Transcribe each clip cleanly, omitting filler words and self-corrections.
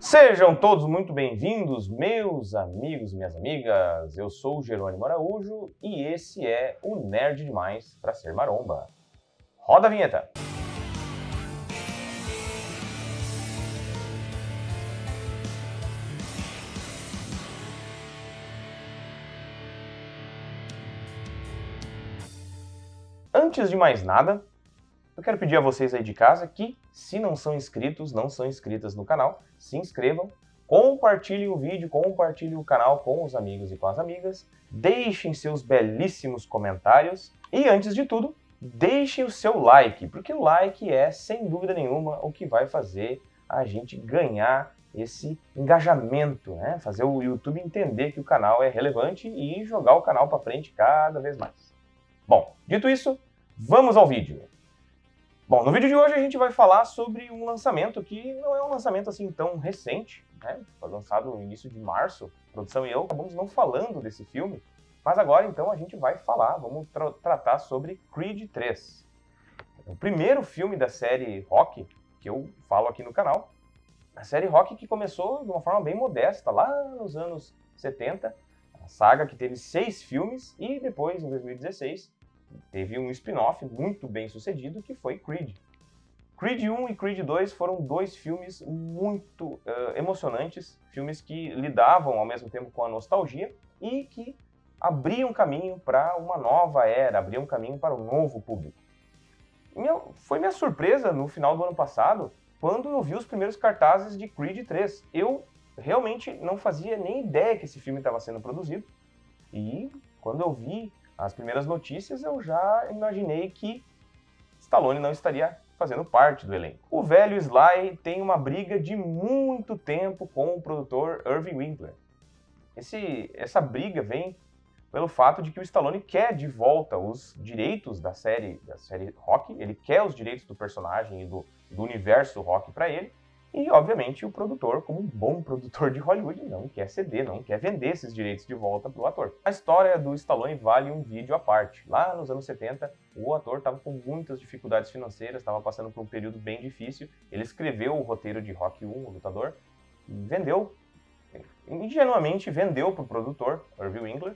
Sejam todos muito bem-vindos, meus amigos e minhas amigas. Eu sou o Jerônimo Araújo e esse é o Nerd Demais pra Ser Maromba. Roda a vinheta! Antes de mais nada, eu quero pedir a vocês aí de casa que, se não são inscritos, não são inscritas no canal, se inscrevam, compartilhem o vídeo, compartilhem o canal com os amigos e com as amigas, deixem seus belíssimos comentários e, antes de tudo, deixem o seu like, porque o like é, sem dúvida nenhuma, o que vai fazer a gente ganhar esse engajamento, né? Fazer o YouTube entender que o canal é relevante e jogar o canal para frente cada vez mais. Bom, dito isso, vamos ao vídeo. Bom, no vídeo de hoje a gente vai falar sobre um lançamento que não é um lançamento assim tão recente, né? Foi lançado no início de março, a produção e eu acabamos não falando desse filme, mas agora então a gente vai falar, vamos tratar sobre Creed 3. É o primeiro filme da série Rocky que eu falo aqui no canal. A série Rocky que começou de uma forma bem modesta lá nos anos 70, a saga que teve 6 filmes e depois, em 2016, teve um spin-off muito bem sucedido que foi Creed. Creed 1 e Creed 2 foram dois filmes muito emocionantes, filmes que lidavam ao mesmo tempo com a nostalgia e que abriam caminho para uma nova era, abriam caminho para um novo público. Foi minha surpresa no final do ano passado, quando eu vi os primeiros cartazes de Creed 3. Eu realmente não fazia nem ideia que esse filme estava sendo produzido, e quando eu vi as primeiras notícias, eu já imaginei que Stallone não estaria fazendo parte do elenco. O velho Sly tem uma briga de muito tempo com o produtor Irving Winkler. Essa briga vem pelo fato de que o Stallone quer de volta os direitos da série Rocky, ele quer os direitos do personagem e do universo Rocky para ele, e, obviamente, o produtor, como um bom produtor de Hollywood, não quer ceder, não quer vender esses direitos de volta para o ator. A história do Stallone vale um vídeo à parte. Lá nos anos 70, o ator estava com muitas dificuldades financeiras, estava passando por um período bem difícil. Ele escreveu o roteiro de Rocky 1, o lutador, e vendeu, ingenuamente vendeu para o produtor, Irving Winkler,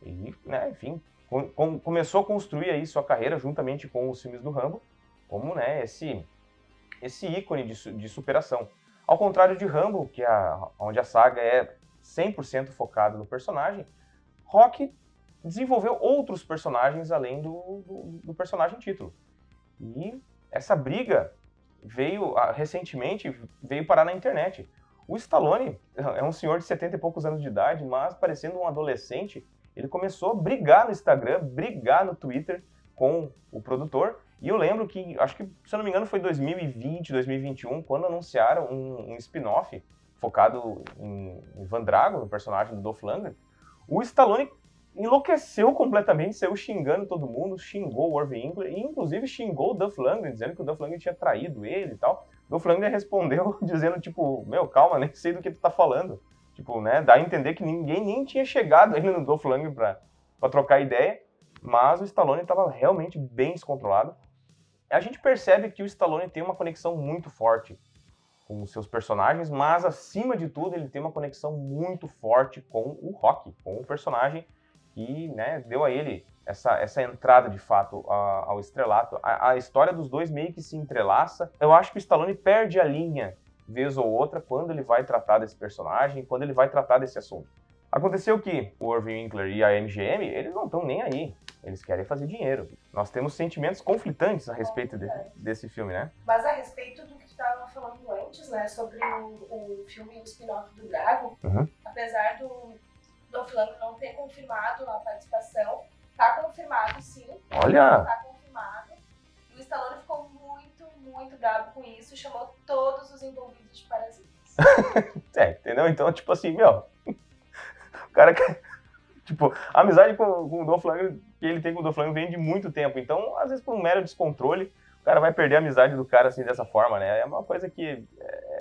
e, né, enfim, começou a construir aí sua carreira juntamente com os filmes do Rambo, como, né, esse ícone de superação. Ao contrário de Rambo, que onde a saga é 100% focada no personagem, Rocky desenvolveu outros personagens além do personagem título. E essa briga recentemente veio parar na internet. O Stallone é um senhor de 70 e poucos anos de idade, mas parecendo um adolescente, ele começou a brigar no Instagram, brigar no Twitter com o produtor. E eu lembro que, acho que, se eu não me engano, foi 2020, 2021, quando anunciaram um spin-off focado em Van Drago, no personagem do Dolph Lundgren. O Stallone enlouqueceu completamente, saiu xingando todo mundo, xingou o Irving Winkler e, inclusive, xingou o Dolph Lundgren, dizendo que o Dolph Lundgren tinha traído ele e tal. O Dolph Lundgren respondeu dizendo, tipo, meu, calma, nem sei do que tu tá falando. Tipo, né, dá a entender que ninguém nem tinha chegado ainda no Dolph Lundgren pra trocar ideia, mas o Stallone estava realmente bem descontrolado. A gente percebe que o Stallone tem uma conexão muito forte com os seus personagens, mas, acima de tudo, ele tem uma conexão muito forte com o Rocky, com o personagem que, né, deu a ele essa entrada, de fato, ao estrelato. A história dos dois meio que se entrelaça. Eu acho que o Stallone perde a linha, vez ou outra, quando ele vai tratar desse personagem, quando ele vai tratar desse assunto. Aconteceu que o Irving Winkler e a MGM, eles não estão nem aí. Eles querem fazer dinheiro. Nós temos sentimentos conflitantes a respeito desse filme, né? Mas a respeito do que tu estava falando antes, né, sobre o filme e o spin-off do Drago, apesar do Dolph Lundgren não ter confirmado a participação, tá confirmado sim. Olha! Tá confirmado. E o Stallone ficou muito, muito bravo com isso e chamou todos os envolvidos de parasitas. Entendeu? Então, tipo assim, meu... O cara... Tipo, a amizade com o Dolph Lundgren que ele tem com o Dolph Lundgren vem de muito tempo. Então, às vezes, por um mero descontrole, o cara vai perder a amizade do cara assim, dessa forma, né? É uma coisa que...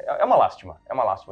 É uma lástima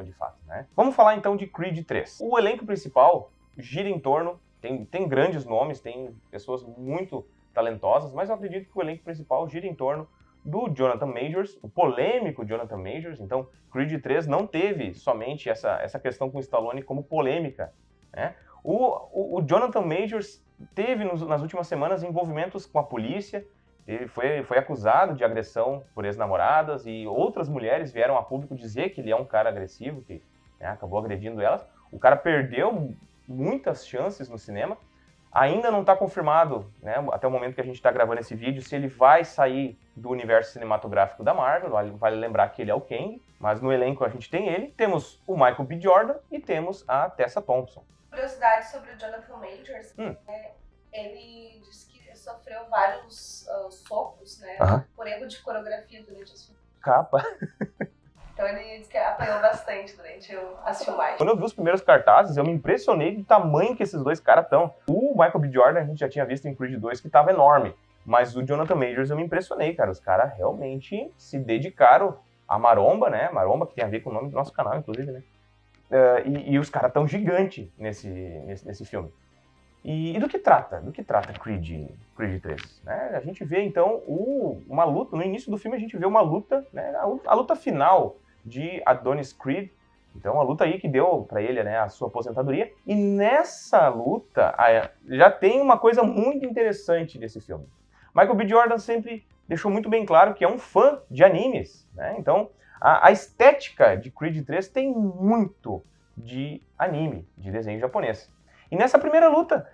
de fato, né? Vamos falar então de Creed 3. O elenco principal gira em torno... Tem grandes nomes, tem pessoas muito talentosas, mas eu acredito que o elenco principal gira em torno do Jonathan Majors, o polêmico Jonathan Majors. Então, Creed 3 não teve somente essa questão com o Stallone como polêmica, né? O Jonathan Majors teve nas últimas semanas envolvimentos com a polícia, ele foi acusado de agressão por ex-namoradas e outras mulheres vieram a público dizer que ele é um cara agressivo, que, né, acabou agredindo elas. O cara perdeu muitas chances no cinema. Ainda não está confirmado, né, até o momento que a gente está gravando esse vídeo, se ele vai sair do universo cinematográfico da Marvel. Vale lembrar que ele é o Kang, mas no elenco a gente tem ele, temos o Michael B. Jordan e temos a Tessa Thompson. Curiosidade sobre o Jonathan Majors, ele disse que sofreu vários socos, né, por erro de coreografia durante as filmes. Capa. Então ele disse que apanhou bastante durante as filmagens. Quando eu vi os primeiros cartazes, eu me impressionei do tamanho que esses dois caras estão. O Michael B. Jordan a gente já tinha visto em Creed 2 que estava enorme, mas o Jonathan Majors eu me impressionei, cara. Os caras realmente se dedicaram à maromba, né? Maromba que tem a ver com o nome do nosso canal, inclusive, né? E os caras tão gigantes nesse filme. E do que trata? Do que trata Creed 3? Né? A gente vê, então, uma luta. No início do filme a gente vê uma luta, né? A luta final de Adonis Creed. Então, a luta aí que deu para ele, né, a sua aposentadoria. E nessa luta já tem uma coisa muito interessante desse filme. Michael B. Jordan sempre deixou muito bem claro que é um fã de animes, né? Então, a estética de Creed 3 tem muito de anime, de desenho japonês. E nessa primeira luta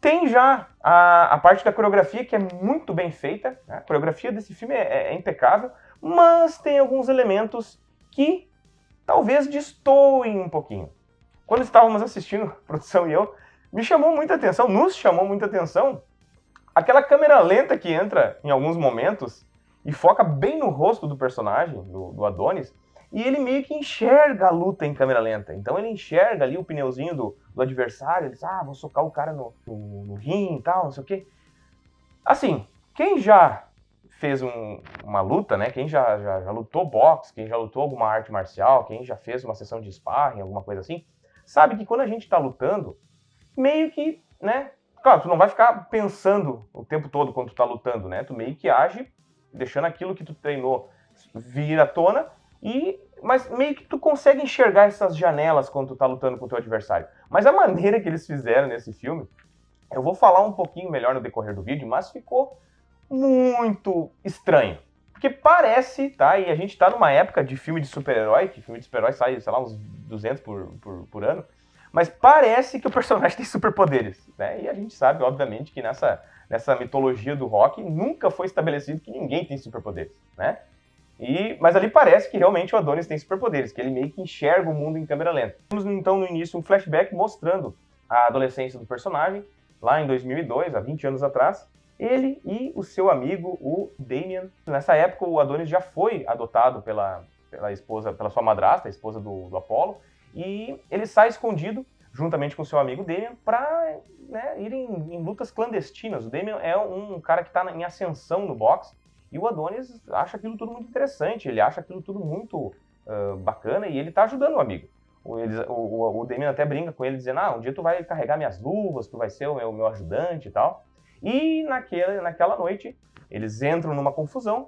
tem já a parte da coreografia que é muito bem feita, né? A coreografia desse filme é impecável, mas tem alguns elementos que talvez destoem um pouquinho. Quando estávamos assistindo, a produção e eu, nos chamou muita atenção, aquela câmera lenta que entra em alguns momentos e foca bem no rosto do personagem, do Adonis, e ele meio que enxerga a luta em câmera lenta. Então ele enxerga ali o pneuzinho do adversário, ele diz, vou socar o cara no rim e tal, não sei o quê. Assim, quem já fez uma luta, né? Quem já lutou boxe, quem já lutou alguma arte marcial, quem já fez uma sessão de sparring, alguma coisa assim, sabe que quando a gente tá lutando, meio que, né? Claro, tu não vai ficar pensando o tempo todo quando tu tá lutando, né? Tu meio que age deixando aquilo que tu treinou vir à tona, mas meio que tu consegue enxergar essas janelas quando tu tá lutando com o teu adversário. Mas a maneira que eles fizeram nesse filme, eu vou falar um pouquinho melhor no decorrer do vídeo, mas ficou muito estranho. Porque parece, tá? E a gente tá numa época de filme de super-herói, que filme de super-herói sai, sei lá, uns 200 por ano, mas parece que o personagem tem superpoderes, né? E a gente sabe, obviamente, que nessa mitologia do rock nunca foi estabelecido que ninguém tem superpoderes, né? Mas ali parece que realmente o Adonis tem superpoderes, que ele meio que enxerga o mundo em câmera lenta. Temos então no início um flashback mostrando a adolescência do personagem, lá em 2002, há 20 anos atrás, ele e o seu amigo, o Damian. Nessa época o Adonis já foi adotado pela sua madrasta, a esposa do Apollo, e ele sai escondido, juntamente com seu amigo Damian, para, né, ir em lutas clandestinas. O Damian é um cara que está em ascensão no boxe, e o Adonis acha aquilo tudo muito interessante, ele acha aquilo tudo muito bacana, e ele está ajudando o amigo. O Damian até brinca com ele, dizendo, um dia tu vai carregar minhas luvas, tu vai ser o meu ajudante e tal. E naquela noite, eles entram numa confusão,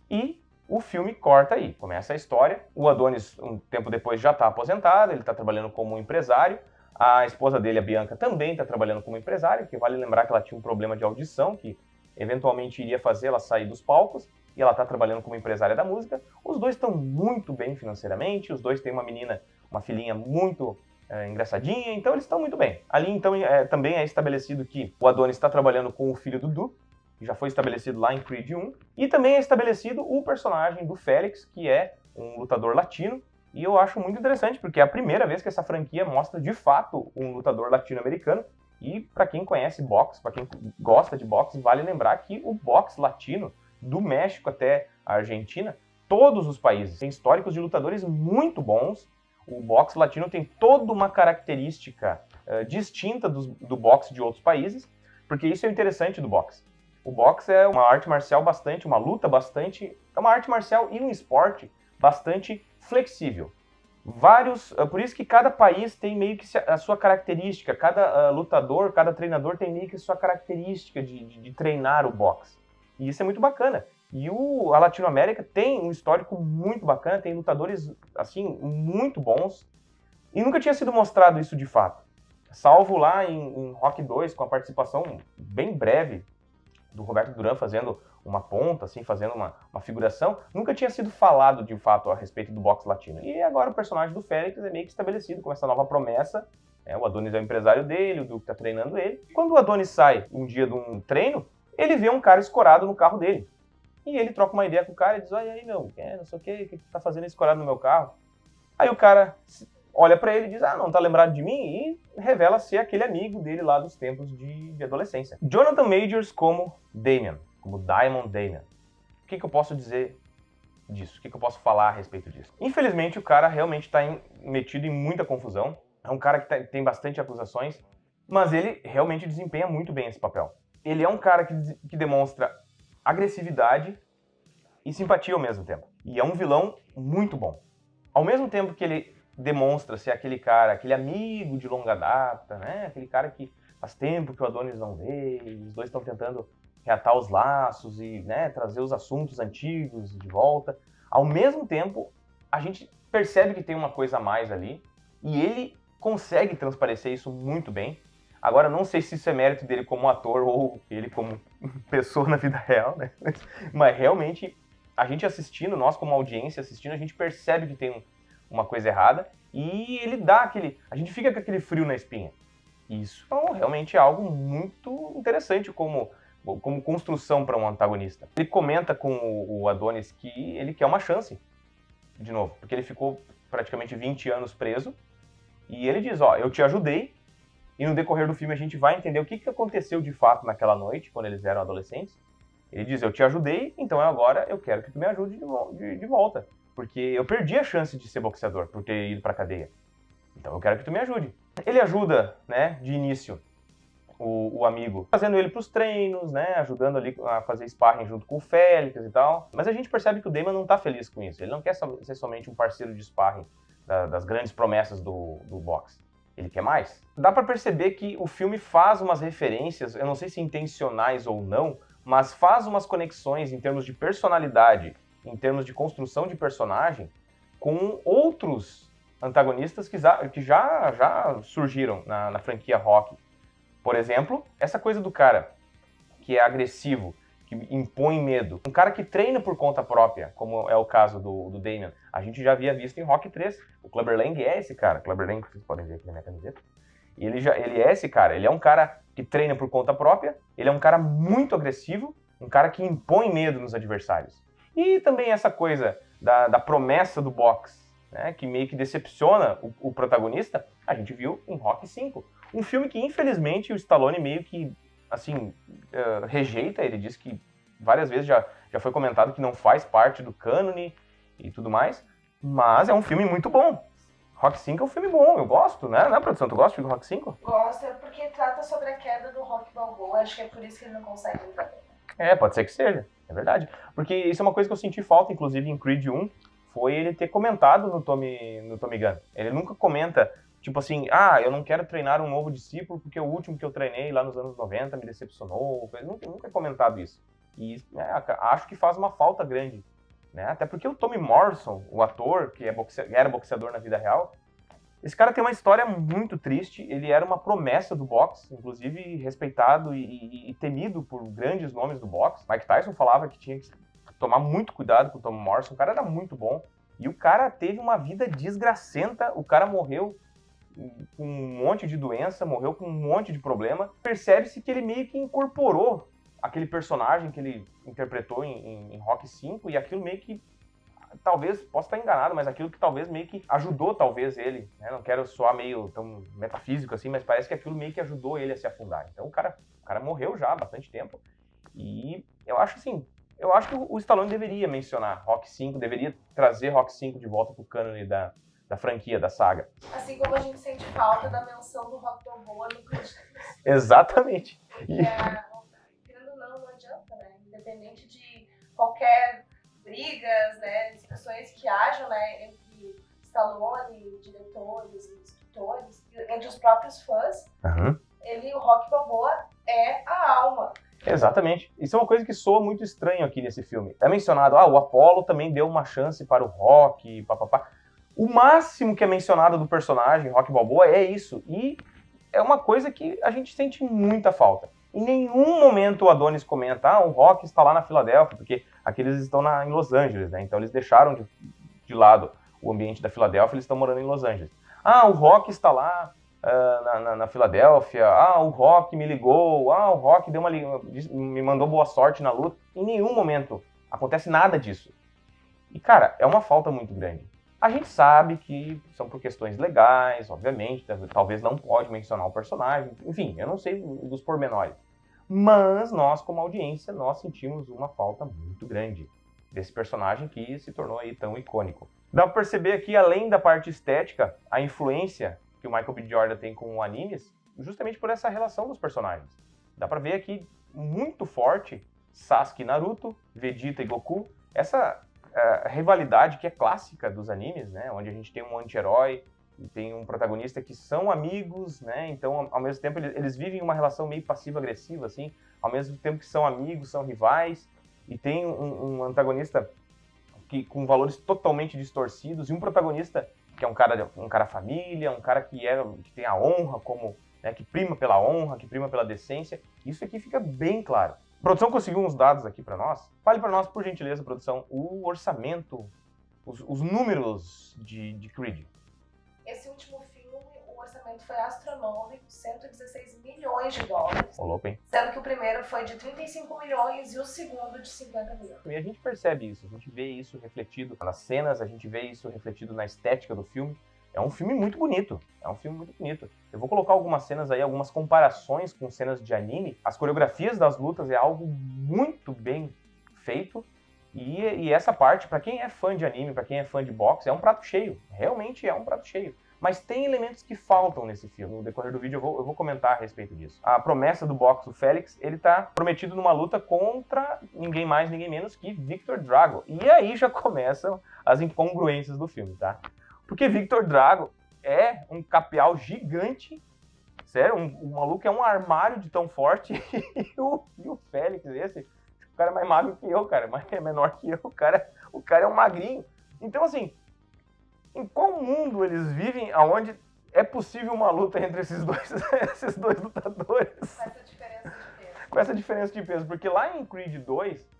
e o filme corta aí, começa a história. O Adonis, um tempo depois, já está aposentado, ele está trabalhando como empresário. A esposa dele, a Bianca, também está trabalhando como empresária, que vale lembrar que ela tinha um problema de audição, que eventualmente iria fazer ela sair dos palcos, e ela está trabalhando como empresária da música. Os dois estão muito bem financeiramente, os dois têm uma filhinha muito engraçadinha, então eles estão muito bem. Ali, então, também é estabelecido que o Adonis está trabalhando com o filho do Du, que já foi estabelecido lá em Creed 1, e também é estabelecido o personagem do Félix, que é um lutador latino, e eu acho muito interessante, porque é a primeira vez que essa franquia mostra, de fato, um lutador latino-americano, e para quem conhece boxe, para quem gosta de boxe, vale lembrar que o boxe latino, do México até a Argentina, todos os países têm históricos de lutadores muito bons. O boxe latino tem toda uma característica distinta do boxe de outros países, porque isso é interessante do boxe. O boxe é uma arte marcial é uma arte marcial e um esporte bastante flexível. Por isso que cada país tem meio que a sua característica, cada lutador, cada treinador tem meio que a sua característica de treinar o boxe. E isso é muito bacana. E a Latinoamérica tem um histórico muito bacana, tem lutadores, assim, muito bons. E nunca tinha sido mostrado isso de fato. Salvo lá em Rock 2, com a participação bem breve do Roberto Duran fazendo uma ponta, assim, fazendo uma figuração, nunca tinha sido falado de fato a respeito do boxe latino. E agora o personagem do Félix é meio que estabelecido com essa nova promessa. O Adonis é o empresário dele, o Duque tá treinando ele. Quando o Adonis sai um dia de um treino, ele vê um cara escorado no carro dele. E ele troca uma ideia com o cara e diz, olha aí, meu, não sei o que tu tá fazendo escorado no meu carro? Aí o cara olha pra ele e diz, não tá lembrado de mim? E revela ser aquele amigo dele lá dos tempos de adolescência. Jonathan Majors como Damian, como Diamond Damian. O que eu posso dizer disso? O que eu posso falar a respeito disso? Infelizmente o cara realmente tá metido em muita confusão. É um cara que tem bastante acusações, mas ele realmente desempenha muito bem esse papel. Ele é um cara que demonstra agressividade e simpatia ao mesmo tempo. E é um vilão muito bom. Ao mesmo tempo que ele demonstra ser aquele cara, aquele amigo de longa data, né? Aquele cara que faz tempo que o Adonis não vê, e os dois estão tentando reatar os laços e, né, trazer os assuntos antigos de volta. Ao mesmo tempo, a gente percebe que tem uma coisa a mais ali, e ele consegue transparecer isso muito bem. Agora, não sei se isso é mérito dele como ator ou ele como pessoa na vida real, né? Mas realmente, a gente assistindo, nós como audiência assistindo, a gente percebe que tem uma coisa errada e ele dá aquele... A gente fica com aquele frio na espinha. Isso realmente é algo muito interessante como construção para um antagonista. Ele comenta com o Adonis que ele quer uma chance, de novo, porque ele ficou praticamente 20 anos preso e ele diz, eu te ajudei, e no decorrer do filme a gente vai entender o que aconteceu de fato naquela noite, quando eles eram adolescentes. Ele diz, eu te ajudei, então agora eu quero que tu me ajude de volta. Porque eu perdi a chance de ser boxeador por ter ido pra cadeia. Então eu quero que tu me ajude. Ele ajuda, né, de início, o amigo, fazendo ele pros treinos, né, ajudando ali a fazer sparring junto com o Félix e tal. Mas a gente percebe que o Damon não tá feliz com isso. Ele não quer ser somente um parceiro de sparring das grandes promessas do boxe. Ele quer mais. Dá pra perceber que o filme faz umas referências, eu não sei se intencionais ou não, mas faz umas conexões em termos de personalidade, em termos de construção de personagem, com outros antagonistas que já surgiram na franquia Rock. Por exemplo, essa coisa do cara que é agressivo, que impõe medo. Um cara que treina por conta própria, como é o caso do Damian. A gente já havia visto em Rock 3. O Clubber Lang é esse cara. Clubber Lang, vocês podem ver aqui na minha camiseta. E ele é esse cara. Ele é um cara que treina por conta própria. Ele é um cara muito agressivo. Um cara que impõe medo nos adversários. E também essa coisa da promessa do boxe, né, que meio que decepciona o protagonista, a gente viu em Rock 5. Um filme que, infelizmente, o Stallone meio que, assim, rejeita. Ele diz que várias vezes já foi comentado que não faz parte do cânone e tudo mais, mas é um filme muito bom. Rock 5 é um filme bom, eu gosto, né? Não é, produção? Tu gosta de Rock 5? Gosto, porque trata sobre a queda do Rock Balboa, acho que é por isso que ele não consegue lutar. Pode ser que seja, é verdade. Porque isso é uma coisa que eu senti falta, inclusive em Creed 1, foi ele ter comentado no Tommy Gunn. Ele nunca comenta, tipo assim, eu não quero treinar um novo discípulo porque o último que eu treinei lá nos anos 90 me decepcionou. Ele nunca é comentado isso. E acho que faz uma falta grande, né? Até porque o Tommy Morrison, o ator que era boxeador na vida real, esse cara tem uma história muito triste. Ele era uma promessa do boxe, inclusive respeitado e temido por grandes nomes do boxe. Mike Tyson falava que tinha que tomar muito cuidado com o Tommy Morrison. O cara era muito bom. E o cara teve uma vida desgracenta. O cara morreu com um monte de doença, morreu com um monte de problema. Percebe-se que ele meio que incorporou aquele personagem que ele interpretou em Rock 5 e aquilo meio que, talvez, posso estar enganado, mas aquilo que talvez meio que ajudou talvez ele, né? Não quero soar meio tão metafísico assim, mas parece que aquilo meio que ajudou ele a se afundar. Então o cara morreu já há bastante tempo e eu acho que o Stallone deveria mencionar Rock 5, deveria trazer Rock 5 de volta pro cânone da franquia, da saga. Assim como a gente sente falta da menção do Rock Balboa no Creed 3. Exatamente. Querendo ou não adianta, né? Independente de qualquer brigas, né, discussões que hajam, né, entre Stallone, diretores, escritores, entre os próprios fãs, Uhum. O Rock Balboa é a alma. Exatamente. Isso é uma coisa que soa muito estranho aqui nesse filme. É mencionado, o Apollo também deu uma chance para o Rock, papapá. O máximo que é mencionado do personagem, Rock Balboa, é isso. E é uma coisa que a gente sente muita falta. Em nenhum momento o Adonis comenta, o Rock está lá na Filadélfia, porque aqui eles estão em Los Angeles, né? Então eles deixaram de lado o ambiente da Filadélfia, eles estão morando em Los Angeles. O Rock está lá na Filadélfia, o Rock me ligou, o Rock me mandou boa sorte na luta. Em nenhum momento acontece nada disso. E, cara, é uma falta muito grande. A gente sabe que são por questões legais, obviamente, talvez não pode mencionar o personagem, enfim, eu não sei dos pormenores. Mas nós, como audiência, nós sentimos uma falta muito grande desse personagem que se tornou aí tão icônico. Dá pra perceber aqui, além da parte estética, a influência que o Michael B. Jordan tem com animes, justamente por essa relação dos personagens. Dá pra ver aqui muito forte Sasuke e Naruto, Vegeta e Goku, essa rivalidade que é clássica dos animes, né? Onde a gente tem um anti-herói e tem um protagonista que são amigos, né? Então, ao mesmo tempo, eles vivem uma relação meio passiva-agressiva, assim, ao mesmo tempo que são amigos, são rivais, e tem um antagonista com valores totalmente distorcidos, e um protagonista que é um cara família, um cara que tem a honra como, né, que prima pela honra, que prima pela decência. Isso aqui fica bem claro. A produção conseguiu uns dados aqui para nós. Fale para nós, por gentileza, produção, o orçamento, os números de Creed. Esse último filme, o orçamento foi astronômico, 116 milhões de dólares. Ô, louco, hein? Sendo que o primeiro foi de 35 milhões e o segundo de 50 milhões. E a gente percebe isso, a gente vê isso refletido nas cenas, a gente vê isso refletido na estética do filme. É um filme muito bonito, Eu vou colocar algumas cenas aí, algumas comparações com cenas de anime. As coreografias das lutas é algo muito bem feito. E essa parte, pra quem é fã de anime, pra quem é fã de boxe, é um prato cheio. Realmente é um prato cheio. Mas tem elementos que faltam nesse filme. No decorrer do vídeo eu vou comentar a respeito disso. A promessa do boxe, o Félix, ele tá prometido numa luta contra ninguém mais, ninguém menos que Victor Drago. E aí já começam as incongruências do filme, tá? Porque Victor Drago é um capial gigante, sério, um maluco é um armário de tão forte, e o Félix, o cara é mais magro que eu, cara, é menor que eu, o cara é um magrinho. Então, assim, em qual mundo eles vivem onde é possível uma luta entre esses dois lutadores? Com essa diferença de peso, porque lá em Creed 2,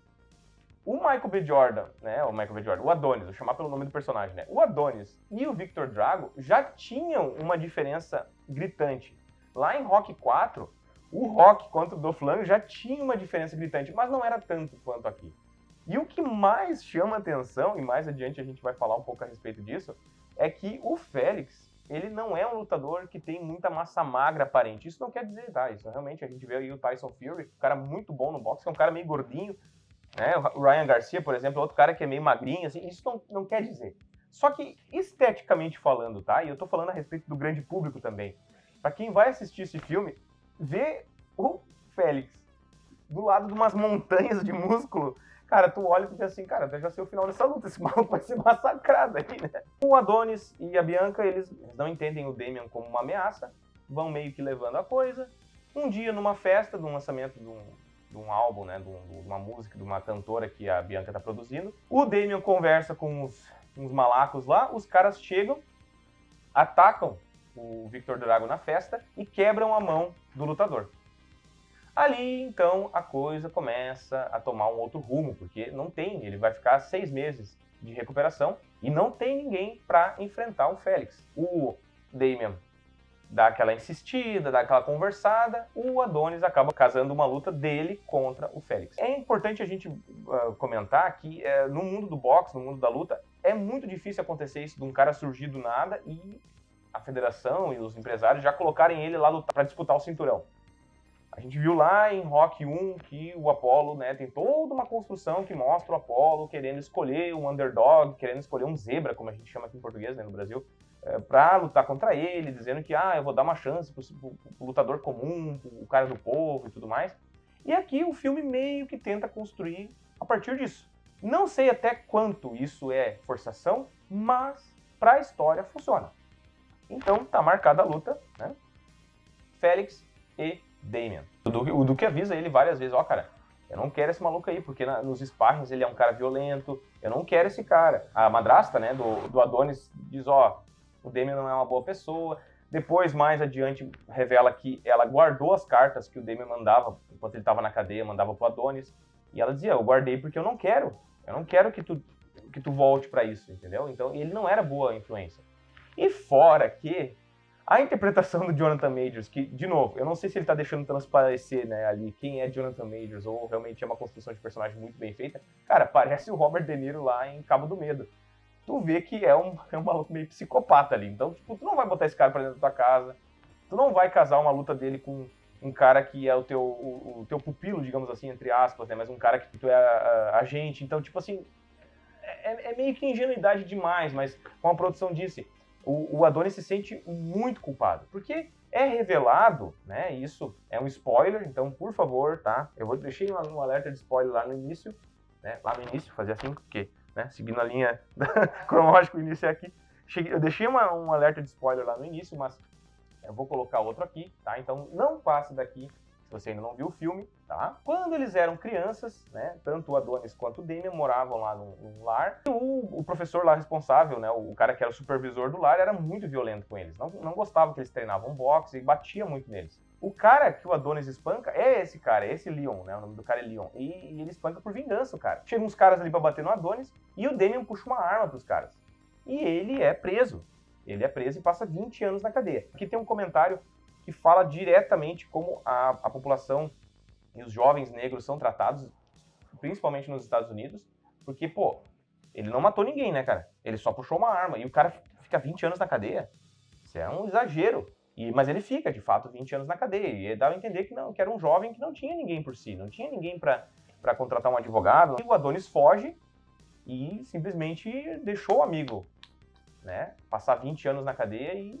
o Michael B. Jordan, né, o Adonis, vou chamar pelo nome do personagem, né, o Adonis e o Victor Drago já tinham uma diferença gritante. Lá em Rock 4, o Rock contra o Dolph Lundgren já tinha uma diferença gritante, mas não era tanto quanto aqui. E o que mais chama atenção, e mais adiante a gente vai falar um pouco a respeito disso, é que o Félix, ele não é um lutador que tem muita massa magra aparente. Isso não quer dizer, tá? Isso realmente, a gente vê aí o Tyson Fury, um cara muito bom no boxe, que é um cara meio gordinho, né? O Ryan Garcia, por exemplo, é outro cara que é meio magrinho, assim, isso não quer dizer. Só que, esteticamente falando, tá? E eu tô falando a respeito do grande público também. Pra quem vai assistir esse filme, ver o Félix do lado de umas montanhas de músculo, cara, tu olha e tu pensa assim, cara, já sei o final dessa luta, esse maluco vai ser massacrado aí, né? O Adonis e a Bianca, eles não entendem o Damian como uma ameaça, vão meio que levando a coisa. Um dia, numa festa, de um lançamento de um álbum, né, de uma música, de uma cantora que a Bianca tá produzindo. O Damian conversa com uns malacos lá, os caras chegam, atacam o Victor Drago na festa e quebram a mão do lutador. Ali, então, a coisa começa a tomar um outro rumo, porque ele vai ficar 6 meses de recuperação e não tem ninguém para enfrentar o Félix. O Damian dá aquela insistida, dá aquela conversada, o Adonis acaba casando uma luta dele contra o Félix. É importante a gente comentar que no mundo do boxe, no mundo da luta, é muito difícil acontecer isso de um cara surgir do nada e a federação e os empresários já colocarem ele lá lutar para disputar o cinturão. A gente viu lá em Rock 1 que o Apollo, né, tem toda uma construção que mostra o Apollo querendo escolher um underdog, querendo escolher um zebra, como a gente chama aqui em português, né, no Brasil, para lutar contra ele, dizendo que eu vou dar uma chance pro lutador comum, o cara do povo e tudo mais. E aqui o filme meio que tenta construir a partir disso. Não sei até quanto isso é forçação, mas para a história funciona. Então tá marcada a luta, né? Félix e Damian. O Duke avisa ele várias vezes, ó, cara, eu não quero esse maluco aí, porque nos sparrings ele é um cara violento, eu não quero esse cara. A madrasta, né, do Adonis diz, ó, o Damian não é uma boa pessoa. Depois, mais adiante, revela que ela guardou as cartas que o Damian mandava, enquanto ele estava na cadeia, mandava pro Adonis. E ela dizia, eu guardei porque eu não quero que tu volte pra isso, entendeu? Então, ele não era boa influência. E fora que a interpretação do Jonathan Majors, que, de novo, eu não sei se ele tá deixando transparecer, né, ali quem é Jonathan Majors, ou realmente é uma construção de personagem muito bem feita, cara, parece o Robert De Niro lá em Cabo do Medo. Tu vê que é um maluco meio psicopata ali. Então, tipo, tu não vai botar esse cara pra dentro da tua casa, tu não vai casar uma luta dele com um cara que é o teu pupilo, digamos assim, entre aspas, né, mas um cara que tu é agente. Então, tipo assim, é meio que ingenuidade demais, mas como a produção disse, o Adonis se sente muito culpado, porque é revelado, né, isso é um spoiler, então, por favor, tá, deixei um alerta de spoiler lá no início, né, fazer assim, porque, né, seguindo a linha cronológica, o início é aqui, eu deixei um alerta de spoiler lá no início, mas eu vou colocar outro aqui, tá, então não passe daqui, se você ainda não viu o filme, tá? Quando eles eram crianças, né, tanto o Adonis quanto o Damian moravam lá num lar, e o professor lá responsável, né, o cara que era o supervisor do lar, era muito violento com eles, não gostava que eles treinavam boxe e batia muito neles. O cara que o Adonis espanca é esse cara, é esse Leon, né, o nome do cara é Leon, e ele espanca por vingança o cara. Chegam uns caras ali pra bater no Adonis, e o Damian puxa uma arma pros caras. E ele é preso. Ele é preso e passa 20 anos na cadeia. Aqui tem um comentário que fala diretamente como a população e os jovens negros são tratados, principalmente nos Estados Unidos, porque, pô, ele não matou ninguém, né, cara? Ele só puxou uma arma e o cara fica 20 anos na cadeia. Isso é um exagero. Mas ele fica, de fato, 20 anos na cadeia. E ele dava a entender que era um jovem que não tinha ninguém por si, não tinha ninguém para contratar um advogado. E o Adonis foge e simplesmente deixou o amigo, né, passar 20 anos na cadeia e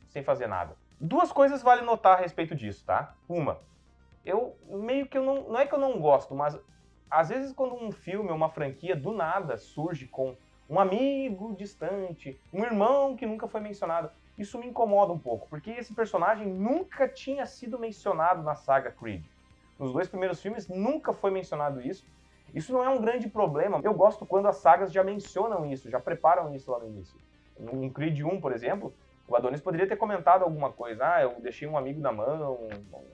sem fazer nada. Duas coisas vale notar a respeito disso, tá? Uma, eu não é que eu não gosto, mas às vezes quando um filme ou uma franquia do nada surge com um amigo distante, um irmão que nunca foi mencionado, isso me incomoda um pouco, porque esse personagem nunca tinha sido mencionado na saga Creed. Nos 2 primeiros filmes nunca foi mencionado isso. Isso não é um grande problema. Eu gosto quando as sagas já mencionam isso, já preparam isso lá no início. No Creed 1, por exemplo, o Adonis poderia ter comentado alguma coisa. Eu deixei um amigo na mão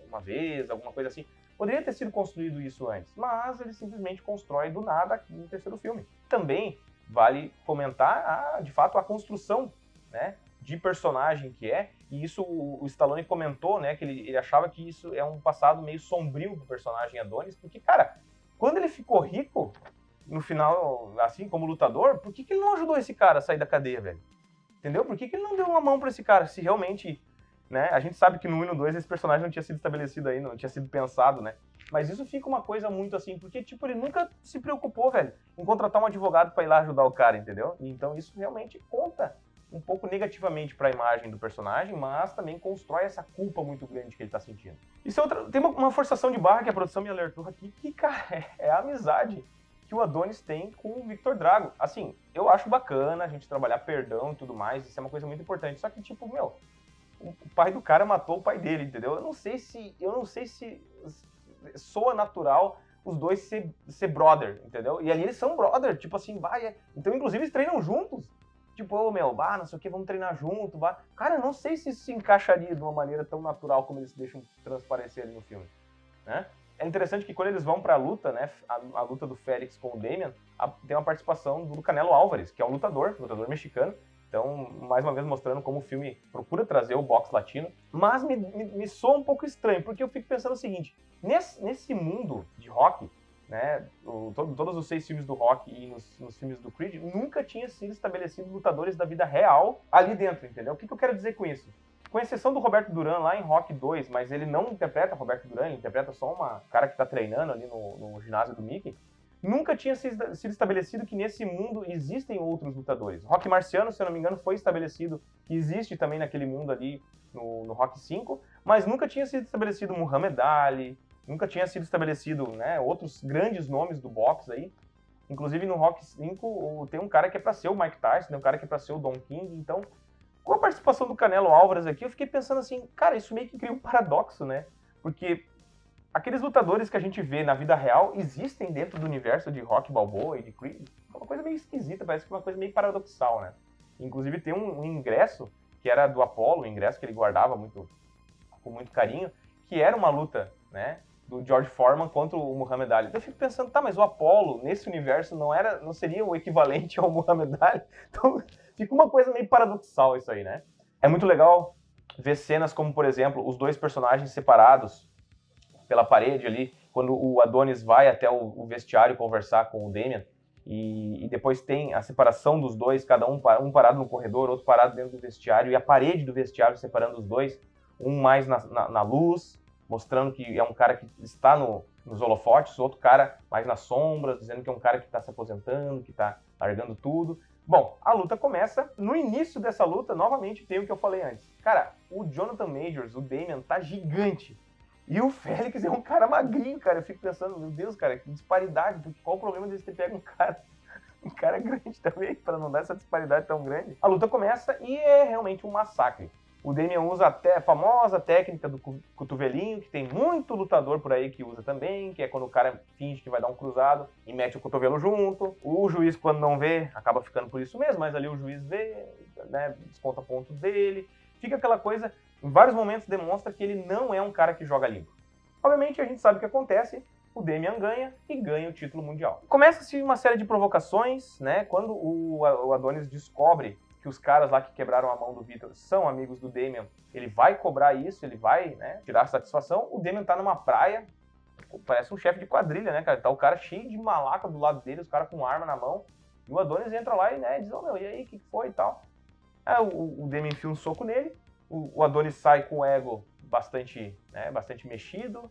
uma vez, alguma coisa assim. Poderia ter sido construído isso antes, mas ele simplesmente constrói do nada aqui no terceiro filme. Também vale comentar, de fato, a construção, né, de personagem que é, e isso o Stallone comentou, né, que ele achava que isso é um passado meio sombrio pro personagem Adonis, porque, cara, quando ele ficou rico, no final, assim, como lutador, por que ele não ajudou esse cara a sair da cadeia, velho? Entendeu? Por que ele não deu uma mão pra esse cara? Se realmente, né, a gente sabe que no 1 e no 2 esse personagem não tinha sido estabelecido ainda, não tinha sido pensado, né? Mas isso fica uma coisa muito assim, porque, tipo, ele nunca se preocupou, velho, em contratar um advogado pra ir lá ajudar o cara, entendeu? E então isso realmente conta um pouco negativamente para a imagem do personagem, mas também constrói essa culpa muito grande que ele tá sentindo. Isso tem uma forçação de barra que a produção me alertou aqui, que, cara, é a amizade que o Adonis tem com o Victor Drago. Assim, eu acho bacana a gente trabalhar perdão e tudo mais, isso é uma coisa muito importante, só que, tipo, meu, o pai do cara matou o pai dele, entendeu? Eu não sei se soa natural os dois ser brother, entendeu? E ali eles são brother, tipo assim, então inclusive eles treinam juntos. Tipo, não sei o que, vamos treinar junto, Cara, eu não sei se isso se encaixaria de uma maneira tão natural como eles deixam transparecer ali no filme, né? É interessante que quando eles vão pra luta, né, a luta do Félix com o Damian, tem uma participação do Canelo Álvares, que é um lutador mexicano. Então, mais uma vez mostrando como o filme procura trazer o boxe latino. Mas me soa um pouco estranho, porque eu fico pensando o seguinte, nesse mundo de rock, né, todos os 6 filmes do Rock e nos filmes do Creed, nunca tinha sido estabelecido lutadores da vida real ali dentro, entendeu? O que eu quero dizer com isso? Com exceção do Roberto Duran lá em Rock 2, mas ele não interpreta Roberto Duran, ele interpreta só um cara que tá treinando ali no ginásio do Mickey, nunca tinha sido estabelecido que nesse mundo existem outros lutadores. Rock Marciano, se eu não me engano, foi estabelecido que existe também naquele mundo ali no Rock 5, mas nunca tinha sido estabelecido Muhammad Ali, nunca tinha sido estabelecido, né, outros grandes nomes do boxe aí. Inclusive no Rock 5 tem um cara que é pra ser o Mike Tyson, tem um cara que é pra ser o Don King. Então, com a participação do Canelo Álvares aqui, eu fiquei pensando assim, cara, isso meio que cria um paradoxo, né? porque aqueles lutadores que a gente vê na vida real existem dentro do universo de Rocky Balboa e de Creed. É uma coisa meio esquisita, parece que é uma coisa meio paradoxal, né? Inclusive tem um ingresso que era do Apollo, um ingresso que ele guardava com muito carinho, que era uma luta, né, do George Foreman contra o Muhammad Ali. Eu fico pensando, tá, mas o Apollo nesse universo não seria o equivalente ao Muhammad Ali? Então fica uma coisa meio paradoxal isso aí, né? É muito legal ver cenas como, por exemplo, os dois personagens separados pela parede ali, quando o Adonis vai até o vestiário conversar com o Damian, e depois tem a separação dos dois, cada um parado no corredor, outro parado dentro do vestiário, e a parede do vestiário separando os dois, um mais na luz, mostrando que é um cara que está nos holofotes, outro cara mais nas sombras, dizendo que é um cara que está se aposentando, que está largando tudo. Bom, a luta começa. No início dessa luta, novamente, tem o que eu falei antes. Cara, o Jonathan Majors, o Damian, tá gigante. E o Félix é um cara magrinho, cara. Eu fico pensando, meu Deus, cara, que disparidade. Qual o problema de você ter pego um cara grande também, para não dar essa disparidade tão grande? A luta começa e é realmente um massacre. O Damian usa até a famosa técnica do cotovelinho, que tem muito lutador por aí que usa também, que é quando o cara finge que vai dar um cruzado e mete o cotovelo junto. O juiz, quando não vê, acaba ficando por isso mesmo, mas ali o juiz vê, né, desconta pontos dele. Fica aquela coisa, em vários momentos demonstra que ele não é um cara que joga limpo. Obviamente a gente sabe o que acontece, o Damian ganha e ganha o título mundial. Começa-se uma série de provocações, né, quando o Adonis descobre que os caras lá que quebraram a mão do Vitor são amigos do Damian, ele vai cobrar isso, ele vai, né, tirar satisfação. O Damian tá numa praia, parece um chefe de quadrilha, né, cara? Tá o cara cheio de malaca do lado dele, os caras com arma na mão, e o Adonis entra lá e, né, diz, meu, e aí, o que foi e tal? Aí o Damian enfia um soco nele, o Adonis sai com o ego bastante mexido,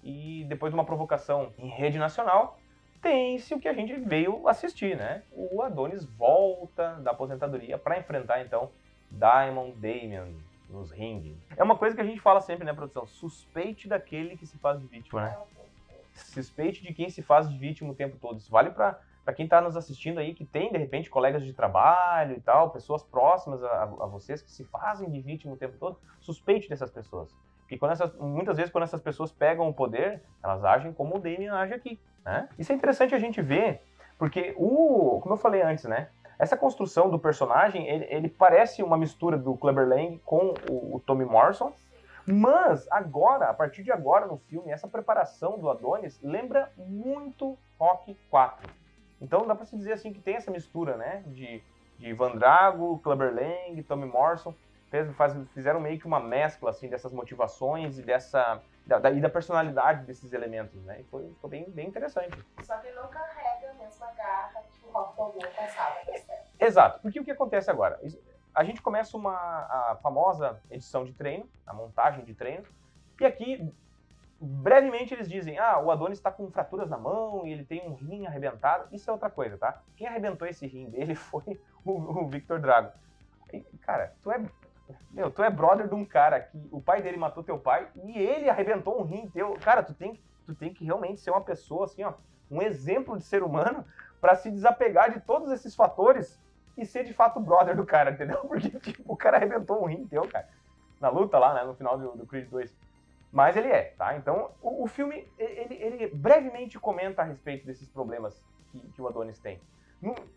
e depois de uma provocação em rede nacional, tem-se o que a gente veio assistir, né? O Adonis volta da aposentadoria para enfrentar, então, Diamond Damian nos ringues. É uma coisa que a gente fala sempre, né, produção? Suspeite daquele que se faz de vítima, né? Suspeite de quem se faz de vítima o tempo todo. Isso vale para quem está nos assistindo aí, que tem, de repente, colegas de trabalho e tal, pessoas próximas a vocês que se fazem de vítima o tempo todo. Suspeite dessas pessoas. Porque muitas vezes, quando essas pessoas pegam o poder, elas agem como o Damian age aqui, né? Isso é interessante a gente ver, porque como eu falei antes, né? Essa construção do personagem, ele parece uma mistura do Clubber Lang com o Tommy Morrison, mas agora, a partir de agora no filme, essa preparação do Adonis lembra muito Rocky 4. Então dá pra se dizer assim que tem essa mistura, né? De Ivan Drago, Clubber Lang, Tommy Morrison. Fizeram meio que uma mescla assim, dessas motivações e da personalidade desses elementos, né? E ficou bem interessante. Só que ele não carrega a mesma garra que o Rock Balboa passava na série. Exato, porque o que acontece agora? A gente começa a famosa edição de treino, a montagem de treino, e aqui, brevemente, eles dizem, o Adonis está com fraturas na mão e ele tem um rim arrebentado. Isso é outra coisa, tá? Quem arrebentou esse rim dele foi o Victor Drago. E, cara, tu é brother de um cara que o pai dele matou teu pai e ele arrebentou um rim teu. Cara, tu tem que realmente ser uma pessoa, assim, ó, um exemplo de ser humano pra se desapegar de todos esses fatores e ser de fato brother do cara, entendeu? Porque, tipo, o cara arrebentou um rim teu, cara, na luta lá, né, no final do Creed 2. Mas ele tá? Então, o filme, ele brevemente comenta a respeito desses problemas que o Adonis tem.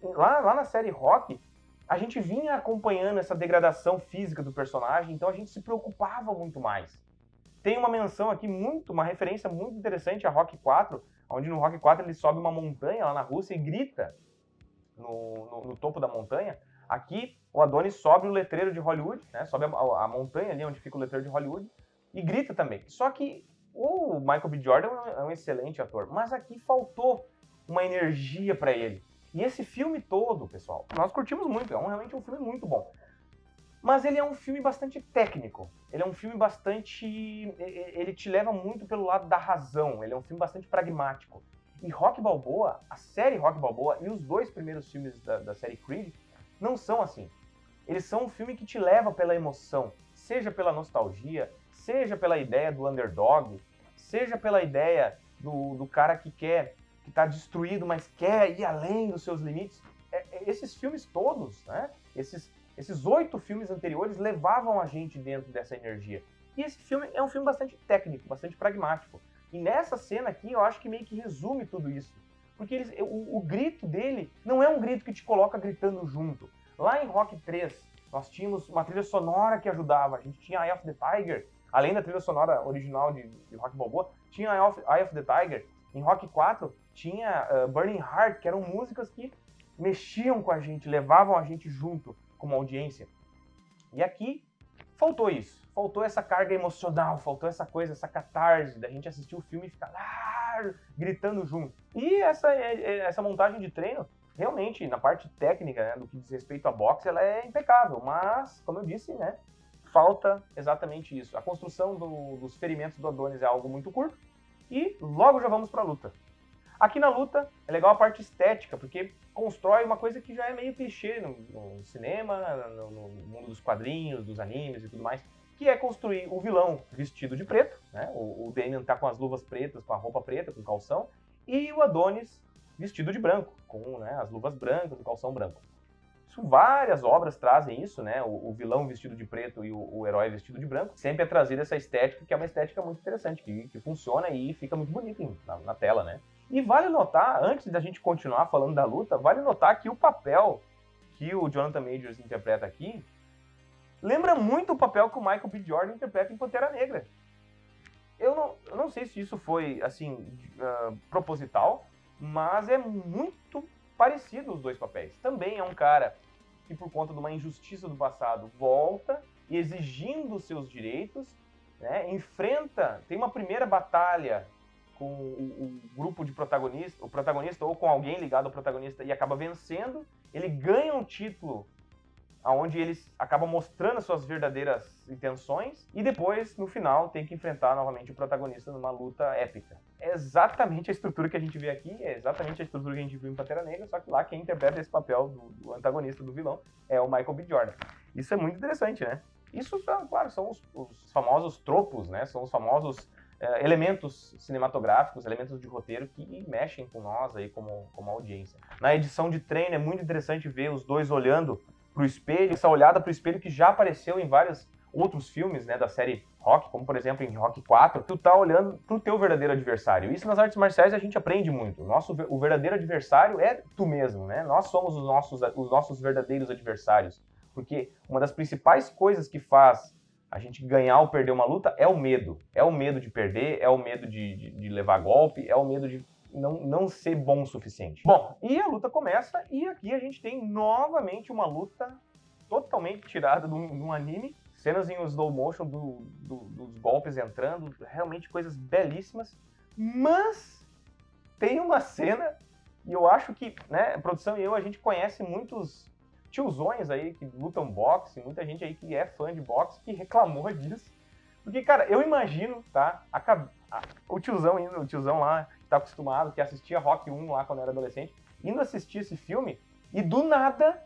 Lá na série Rocky, a gente vinha acompanhando essa degradação física do personagem, então a gente se preocupava muito mais. Tem uma menção aqui, uma referência muito interessante a Rocky 4, onde no Rocky 4 ele sobe uma montanha lá na Rússia e grita no topo da montanha. Aqui, o Adonis sobe o letreiro de Hollywood, né? Sobe a montanha ali onde fica o letreiro de Hollywood, e grita também. Só que o Michael B. Jordan é um excelente ator, mas aqui faltou uma energia para ele. E esse filme todo, pessoal, nós curtimos muito, realmente um filme muito bom. Mas ele é um filme bastante técnico, ele é um filme ele te leva muito pelo lado da razão, ele é um filme bastante pragmático. E Rocky Balboa, a série Rocky Balboa e os dois primeiros filmes da série Creed não são assim. Eles são um filme que te leva pela emoção, seja pela nostalgia, seja pela ideia do underdog, seja pela ideia do cara que tá destruído, mas quer ir além dos seus limites. Esses filmes todos, né? Esses 8 filmes anteriores levavam a gente dentro dessa energia. E esse filme é um filme bastante técnico, bastante pragmático. E nessa cena aqui, eu acho que meio que resume tudo isso. Porque o grito dele não é um grito que te coloca gritando junto. Lá em Rock 3, nós tínhamos uma trilha sonora que ajudava. A gente tinha Eye of the Tiger, além da trilha sonora original de Rock Balboa, tinha Eye of the Tiger. Em Rock 4, tinha Burning Heart, que eram músicas que mexiam com a gente, levavam a gente junto como audiência. E aqui faltou isso, faltou essa carga emocional, faltou essa coisa, essa catarse da gente assistir o filme e ficar gritando junto. E essa montagem de treino, realmente, na parte técnica, né, do que diz respeito à boxe, ela é impecável, mas, como eu disse, né, falta exatamente isso. A construção dos ferimentos do Adonis é algo muito curto e logo já vamos para a luta. Aqui na luta é legal a parte estética, porque constrói uma coisa que já é meio clichê no cinema, no mundo dos quadrinhos, dos animes e tudo mais, que é construir o vilão vestido de preto, né? O Damian tá com as luvas pretas, com a roupa preta, com o calção, e o Adonis vestido de branco, com, né, as luvas brancas, o calção branco. Isso, várias obras trazem isso, né? O vilão vestido de preto e o herói vestido de branco. Sempre é trazida essa estética, que é uma estética muito interessante, que funciona e fica muito bonito na tela, né? E vale notar, antes da gente continuar falando da luta, vale notar que o papel que o Jonathan Majors interpreta aqui lembra muito o papel que o Michael B. Jordan interpreta em Pantera Negra. Eu não sei se isso foi, assim, proposital, mas é muito parecido os dois papéis. Também é um cara que, por conta de uma injustiça do passado, volta exigindo seus direitos, né, enfrenta, tem uma primeira batalha com o grupo de protagonista, o protagonista ou com alguém ligado ao protagonista e acaba vencendo, ele ganha um título onde eles acabam mostrando as suas verdadeiras intenções e depois, no final, tem que enfrentar novamente o protagonista numa luta épica. É exatamente a estrutura que a gente vê aqui, é exatamente a estrutura que a gente viu em Pantera Negra, só que lá quem interpreta esse papel do antagonista, do vilão, é o Michael B. Jordan. Isso é muito interessante, né? Isso, claro, são os famosos tropos, né? São os famosos elementos cinematográficos, elementos de roteiro que mexem com nós aí como audiência. Na edição de treino é muito interessante ver os dois olhando pro espelho, essa olhada pro espelho que já apareceu em vários outros filmes, né, da série Rock, como por exemplo em Rock 4, tu tá olhando pro teu verdadeiro adversário. Isso nas artes marciais a gente aprende muito. O verdadeiro adversário é tu mesmo, né? Nós somos os nossos verdadeiros adversários. Porque uma das principais coisas que faz a gente ganhar ou perder uma luta é o medo. É o medo de perder, é o medo de levar golpe, é o medo de não ser bom o suficiente. Bom, e a luta começa e aqui a gente tem novamente uma luta totalmente tirada de um anime. Cenas em slow motion dos golpes entrando, realmente coisas belíssimas. Mas tem uma cena, e eu acho que, né, a produção e a gente conhece muitos tiozões aí que lutam boxe, muita gente aí que é fã de boxe que reclamou disso. Porque, cara, eu imagino, tá, o tiozão lá, que tá acostumado, que assistia Rock 1 lá quando era adolescente, indo assistir esse filme, e do nada,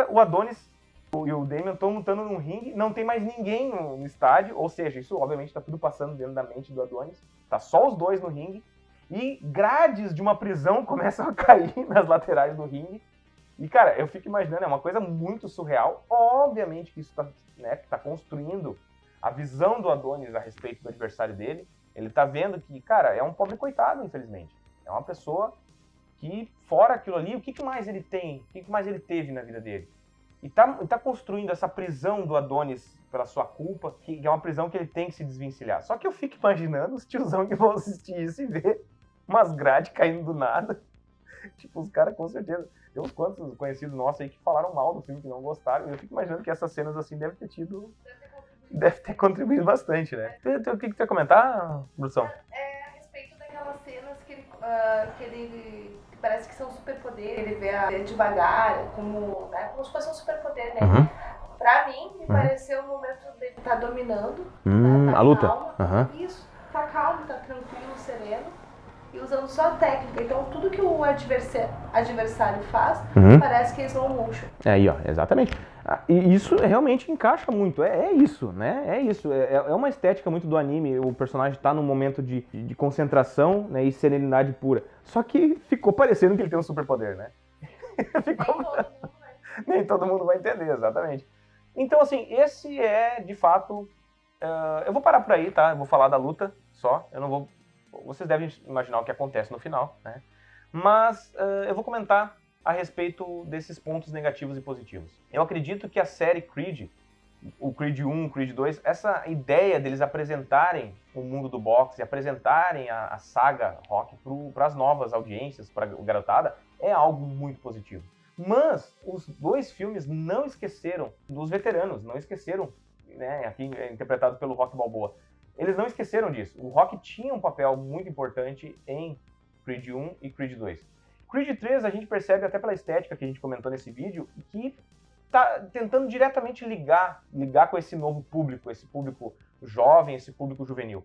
o Adonis e o Damian estão lutando num ringue, não tem mais ninguém no estádio, ou seja, isso obviamente tá tudo passando dentro da mente do Adonis, tá só os dois no ringue, e grades de uma prisão começam a cair nas laterais do ringue. E, cara, eu fico imaginando, é uma coisa muito surreal. Obviamente que isso tá construindo a visão do Adonis a respeito do adversário dele. Ele tá vendo que, cara, é um pobre coitado, infelizmente. É uma pessoa que, fora aquilo ali, o que mais ele tem? O que mais ele teve na vida dele? E tá construindo essa prisão do Adonis pela sua culpa, que é uma prisão que ele tem que se desvencilhar. Só que eu fico imaginando os tiozão que vão assistir isso e ver umas grades caindo do nada. Tipo, os caras com certeza... Tem uns quantos conhecidos nossos aí que falaram mal do filme, que não gostaram. E eu fico imaginando que essas cenas assim devem ter contribuído bastante, né? O que tu ia comentar, produção? A respeito daquelas cenas que ele parece que são superpoder, ele vê devagar, como se fosse um superpoder, né? Uhum. Pra mim, me pareceu o momento dele tá dominando, tá a luta. Calmo. Isso, tá calmo, tá tranquilo, sereno. E usando só a técnica. Então, tudo que o adversário faz, parece que é slow motion. Aí, ó, exatamente. E isso realmente encaixa muito. É isso, né? É isso. É uma estética muito do anime. O personagem tá num momento de concentração, né, e serenidade pura. Só que ficou parecendo que ele tem um superpoder, né? Nem todo mundo vai entender, exatamente. Então, assim, esse é, de fato, Eu vou parar por aí, tá? Eu vou falar da luta só. Eu não vou... Vocês devem imaginar o que acontece no final, né? Mas eu vou comentar a respeito desses pontos negativos e positivos. Eu acredito que a série Creed, o Creed 1, o Creed 2, essa ideia deles apresentarem o mundo do boxe, apresentarem a saga Rock para as novas audiências, para a garotada, é algo muito positivo. Mas os dois filmes não esqueceram dos veteranos, não esqueceram, né, aqui interpretado pelo Rocky Balboa. Eles não esqueceram disso. O Rock tinha um papel muito importante em Creed 1 e Creed 2. Creed 3 a gente percebe até pela estética que a gente comentou nesse vídeo, que tá tentando diretamente ligar com esse novo público, esse público jovem, esse público juvenil.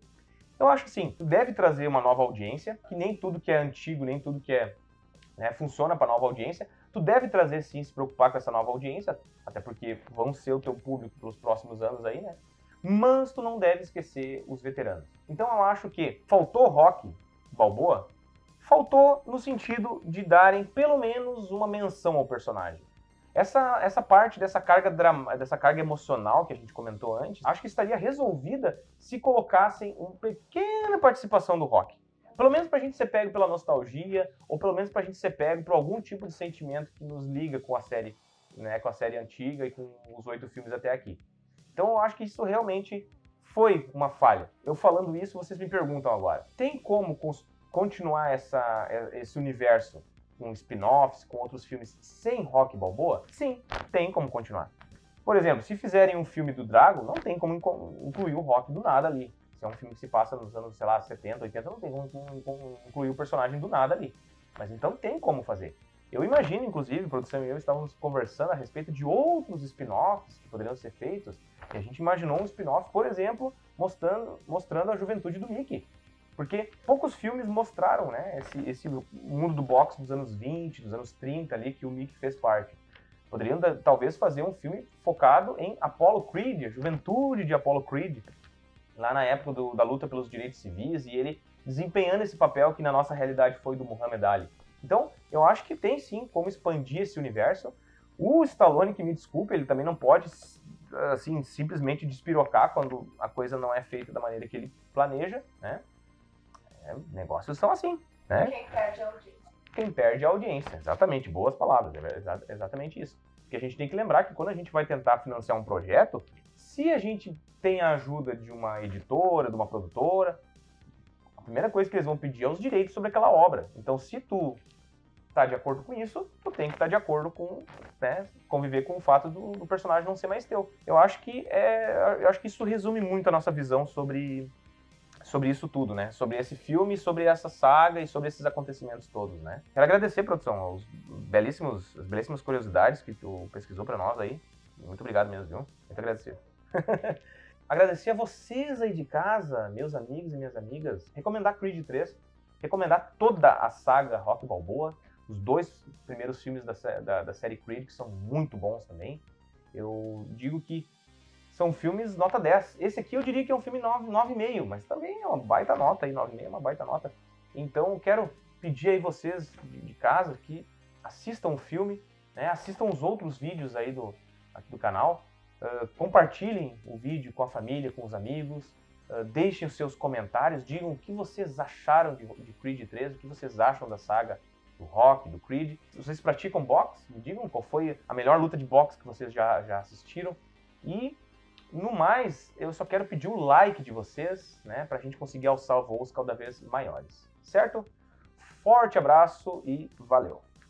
Eu acho que sim, deve trazer uma nova audiência, que nem tudo que é antigo, nem tudo que é, né, funciona para nova audiência. Tu deve trazer sim, se preocupar com essa nova audiência, até porque vão ser o teu público pelos próximos anos aí, né? Mas tu não deve esquecer os veteranos. Então eu acho que faltou Rocky Balboa, faltou no sentido de darem pelo menos uma menção ao personagem. Essa parte dessa carga emocional que a gente comentou antes, acho que estaria resolvida se colocassem uma pequena participação do Rock. Pelo menos pra gente ser pego pela nostalgia, ou pelo menos pra gente ser pego por algum tipo de sentimento que nos liga com a série, né, com a série antiga e com os 8 filmes até aqui. Então eu acho que isso realmente foi uma falha. Eu falando isso, vocês me perguntam agora, tem como continuar esse universo com spin-offs, com outros filmes sem Rocky Balboa? Sim, tem como continuar. Por exemplo, se fizerem um filme do Drago, não tem como incluir o Rocky do nada ali. Se é um filme que se passa nos anos, sei lá, 70, 80, não tem como incluir o personagem do nada ali. Mas então tem como fazer. Eu imagino, inclusive, a produção e eu estávamos conversando a respeito de outros spin-offs que poderiam ser feitos. E a gente imaginou um spin-off, por exemplo, mostrando a juventude do Mickey. Porque poucos filmes mostraram, né, esse mundo do boxe dos anos 20, dos anos 30 ali, que o Mickey fez parte. Poderiam talvez fazer um filme focado em Apollo Creed, a juventude de Apollo Creed, lá na época da luta pelos direitos civis, e ele desempenhando esse papel que na nossa realidade foi do Muhammad Ali. Então, eu acho que tem sim como expandir esse universo. O Stallone, que me desculpe, ele também não pode assim simplesmente despirocar quando a coisa não é feita da maneira que ele planeja, né? Negócios são assim, né? Quem perde a audiência. Quem perde a audiência, exatamente, boas palavras, é exatamente isso. Porque a gente tem que lembrar que quando a gente vai tentar financiar um projeto, se a gente tem a ajuda de uma editora, de uma produtora, a primeira coisa que eles vão pedir é os direitos sobre aquela obra. Então, se tu tá de acordo com isso, tu tem que estar de acordo com, né, conviver com o fato do personagem não ser mais teu. Eu acho que isso resume muito a nossa visão sobre isso tudo, né? Sobre esse filme, sobre essa saga e sobre esses acontecimentos todos, né? Quero agradecer, produção, as belíssimas curiosidades que tu pesquisou para nós aí. Muito obrigado mesmo, viu? Muito agradecer. Agradecer a vocês aí de casa, meus amigos e minhas amigas. Recomendar Creed 3, recomendar toda a saga Rocky Balboa, os 2 primeiros filmes da série Creed, que são muito bons também. Eu digo que são filmes nota 10. Esse aqui eu diria que é um filme 9,5, mas também é uma baita nota aí, 9,5 é uma baita nota. Então eu quero pedir aí vocês de casa que assistam o filme, né, assistam os outros vídeos aí aqui do canal, compartilhem o vídeo com a família, com os amigos, deixem os seus comentários, digam o que vocês acharam de Creed 3, o que vocês acham da saga do Rock, do Creed. Se vocês praticam boxe, me digam qual foi a melhor luta de boxe que vocês já assistiram. E no mais, eu só quero pedir o like de vocês, né, pra gente conseguir alçar voos cada vez maiores, certo? Forte abraço e valeu!